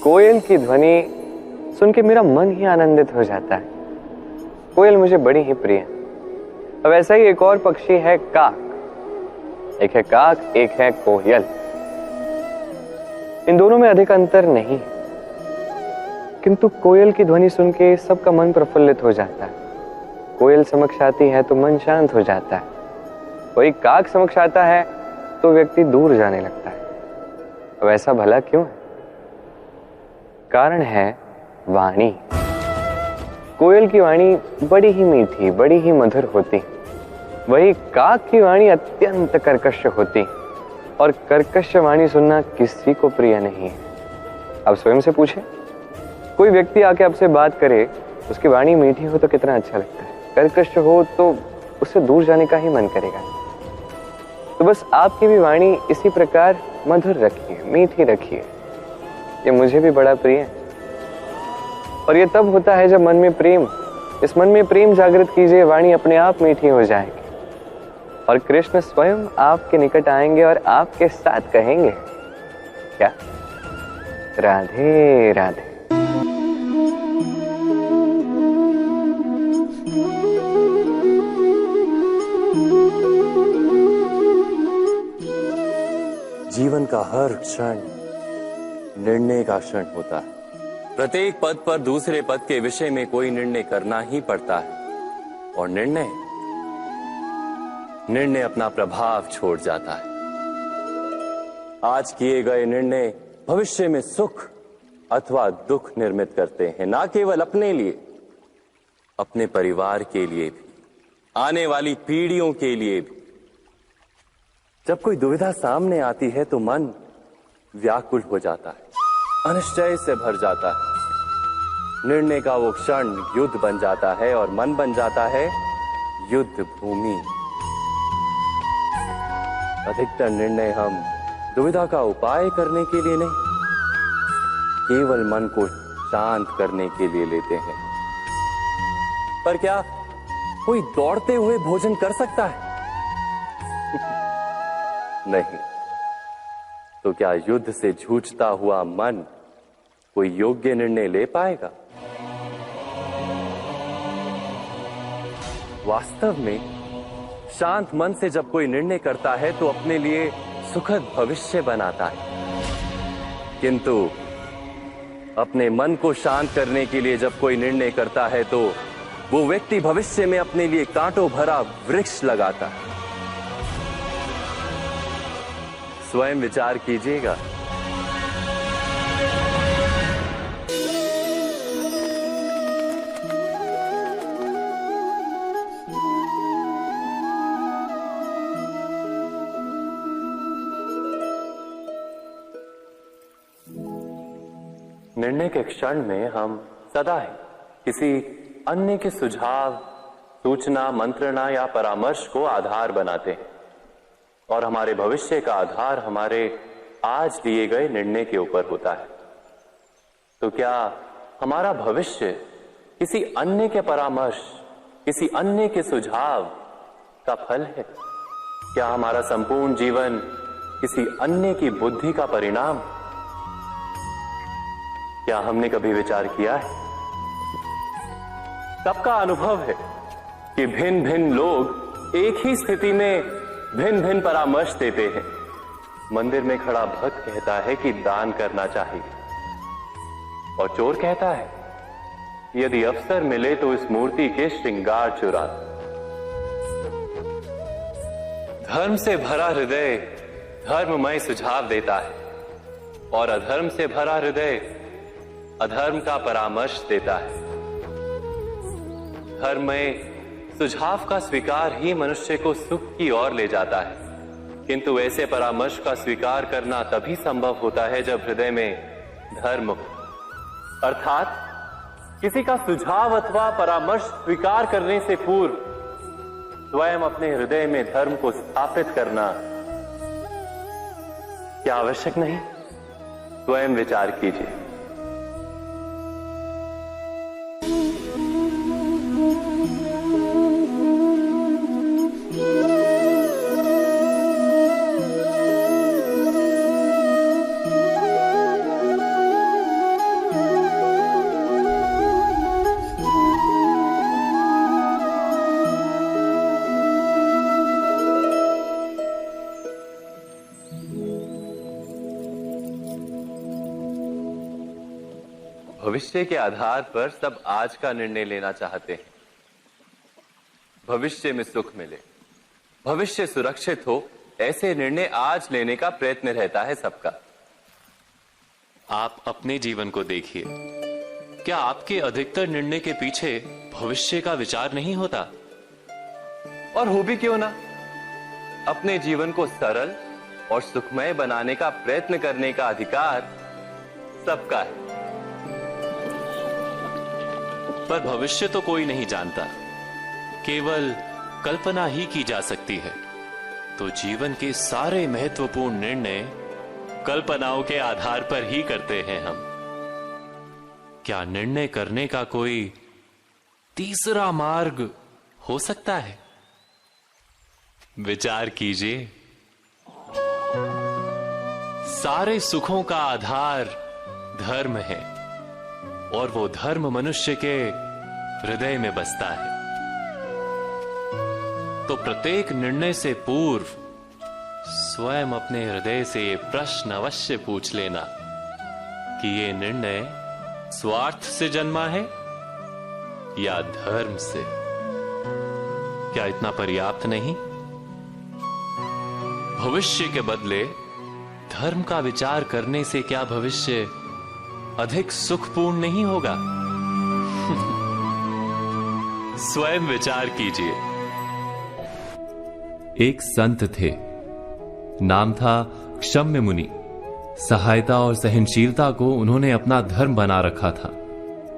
कोयल की ध्वनि सुन के मेरा मन ही आनंदित हो जाता है। कोयल मुझे बड़ी ही प्रिय है। अब ऐसा ही एक और पक्षी है काक। एक है काक, एक है कोयल। इन दोनों में अधिक अंतर नहीं, किंतु कोयल की ध्वनि सुन के सबका मन प्रफुल्लित हो जाता है। कोयल समक्ष आती है तो मन शांत हो जाता है। वही काक समक्ष आता है तो व्यक्ति दूर जाने लगता है। अब ऐसा भला क्यों है? कारण है वाणी। कोयल की वाणी बड़ी ही मीठी, बड़ी ही मधुर होती, वही काक की वाणी अत्यंत कर्कश होती, और कर्कश वाणी सुनना किसी को प्रिय नहीं है। अब स्वयं से पूछे, कोई व्यक्ति आके आपसे बात करे, उसकी वाणी मीठी हो तो कितना अच्छा लगता है, कर्कश हो तो उससे दूर जाने का ही मन करेगा। तो बस आपकी भी वाणी इसी प्रकार मधुर रखिए, मीठी रखिए। ये मुझे भी बड़ा प्रिय है। और ये तब होता है जब मन में प्रेम, इस मन में प्रेम जागृत कीजिए, वाणी अपने आप मीठी हो जाएगी और कृष्ण स्वयं आपके निकट आएंगे और आपके साथ कहेंगे क्या? राधे राधे। जीवन का हर क्षण निर्णय का क्षण होता है। प्रत्येक पद पर दूसरे पद के विषय में कोई निर्णय करना ही पड़ता है, और निर्णय अपना प्रभाव छोड़ जाता है। आज किए गए निर्णय भविष्य में सुख अथवा दुख निर्मित करते हैं, ना केवल अपने लिए, अपने परिवार के लिए भी, आने वाली पीढ़ियों के लिए भी। जब कोई दुविधा सामने आती है तो मन व्याकुल हो जाता है, अनिश्चय से भर जाता है। निर्णय का वो क्षण युद्ध बन जाता है और मन बन जाता है युद्ध भूमि। अधिकतर निर्णय हम दुविधा का उपाय करने के लिए नहीं, केवल मन को शांत करने के लिए लेते हैं। पर क्या कोई दौड़ते हुए भोजन कर सकता है? नहीं। तो क्या युद्ध से जूझता हुआ मन कोई योग्य निर्णय ले पाएगा? वास्तव में शांत मन से जब कोई निर्णय करता है तो अपने लिए सुखद भविष्य बनाता है, किंतु अपने मन को शांत करने के लिए जब कोई निर्णय करता है तो वो व्यक्ति भविष्य में अपने लिए कांटों भरा वृक्ष लगाता है। स्वयं विचार कीजिएगा। निर्णय के क्षण में हम सदा ही किसी अन्य के सुझाव, सूचना, मंत्रणा या परामर्श को आधार बनाते हैं, और हमारे भविष्य का आधार हमारे आज लिए गए निर्णय के ऊपर होता है। तो क्या हमारा भविष्य किसी अन्य के परामर्श, किसी अन्य के सुझाव का फल है? क्या हमारा संपूर्ण जीवन किसी अन्य की बुद्धि का परिणाम? क्या हमने कभी विचार किया है? सबका अनुभव है कि भिन्न भिन्न लोग एक ही स्थिति में भिन्न भिन्न परामर्श देते हैं। मंदिर में खड़ा भक्त कहता है कि दान करना चाहिए, और चोर कहता है यदि अवसर मिले तो इस मूर्ति के श्रृंगार चुरा। धर्म से भरा हृदय धर्ममय सुझाव देता है, और अधर्म से भरा हृदय अधर्म का परामर्श देता है। धर्म में सुझाव का स्वीकार ही मनुष्य को सुख की ओर ले जाता है, किंतु ऐसे परामर्श का स्वीकार करना तभी संभव होता है जब हृदय में धर्म हो। अर्थात किसी का सुझाव अथवा परामर्श स्वीकार करने से पूर्व स्वयं अपने हृदय में धर्म को स्थापित करना क्या आवश्यक नहीं? स्वयं विचार कीजिए। भविष्य के आधार पर सब आज का निर्णय लेना चाहते हैं। भविष्य में सुख मिले, भविष्य सुरक्षित हो, ऐसे निर्णय आज लेने का प्रयत्न रहता है सबका। आप अपने जीवन को देखिए, क्या आपके अधिकतर निर्णय के पीछे भविष्य का विचार नहीं होता? और हो भी क्यों ना, अपने जीवन को सरल और सुखमय बनाने का प्रयत्न करने का अधिकार सबका है। पर भविष्य तो कोई नहीं जानता, केवल कल्पना ही की जा सकती है। तो जीवन के सारे महत्वपूर्ण निर्णय कल्पनाओं के आधार पर ही करते हैं हम। क्या निर्णय करने का कोई तीसरा मार्ग हो सकता है? विचार कीजिए। सारे सुखों का आधार धर्म है और वो धर्म मनुष्य के हृदय में बसता है। तो प्रत्येक निर्णय से पूर्व स्वयं अपने हृदय से ये प्रश्न अवश्य पूछ लेना कि ये निर्णय स्वार्थ से जन्मा है या धर्म से। क्या इतना पर्याप्त नहीं? भविष्य के बदले धर्म का विचार करने से क्या भविष्य अधिक सुखपूर्ण नहीं होगा? स्वयं विचार कीजिए। एक संत थे, नाम था क्षम्य मुनि। सहायता और सहनशीलता को उन्होंने अपना धर्म बना रखा था।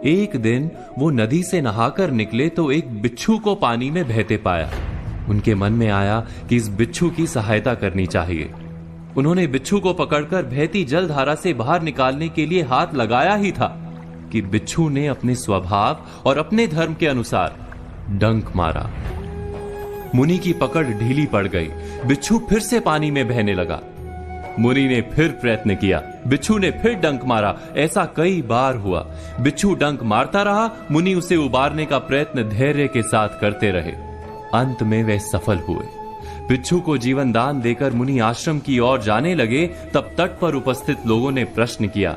एक दिन वो नदी से नहाकर निकले तो एक बिच्छू को पानी में बहते पाया। उनके मन में आया कि इस बिच्छू की सहायता करनी चाहिए। उन्होंने बिच्छू को पकड़कर बहती जलधारा से बाहर निकालने के लिए हाथ लगाया ही था कि बिच्छू ने अपने स्वभाव और अपने धर्म के अनुसार डंक मारा। मुनि की पकड़ ढीली पड़ गई। बिच्छू फिर से पानी में बहने लगा। मुनि ने फिर प्रयत्न किया, बिच्छू ने फिर डंक मारा। ऐसा कई बार हुआ। बिच्छू डंक मारता रहा, मुनि उसे उबारने का प्रयत्न धैर्य के साथ करते रहे। अंत में वे सफल हुए। बिच्छू को जीवन दान देकर मुनि आश्रम की ओर जाने लगे। तब तट पर उपस्थित लोगों ने प्रश्न किया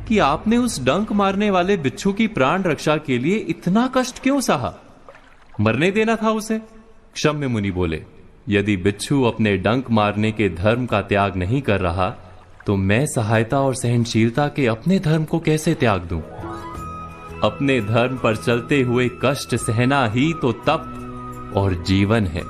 कि आपने उस डंक मारने वाले बिच्छू की प्राण रक्षा के लिए इतना कष्ट क्यों सहा? मरने देना था उसे। क्षम्य मुनि बोले, यदि बिच्छू अपने डंक मारने के धर्म का त्याग नहीं कर रहा तो मैं सहायता और सहनशीलता के अपने धर्म को कैसे त्याग दूं? अपने धर्म पर चलते हुए कष्ट सहना ही तो तप और जीवन है।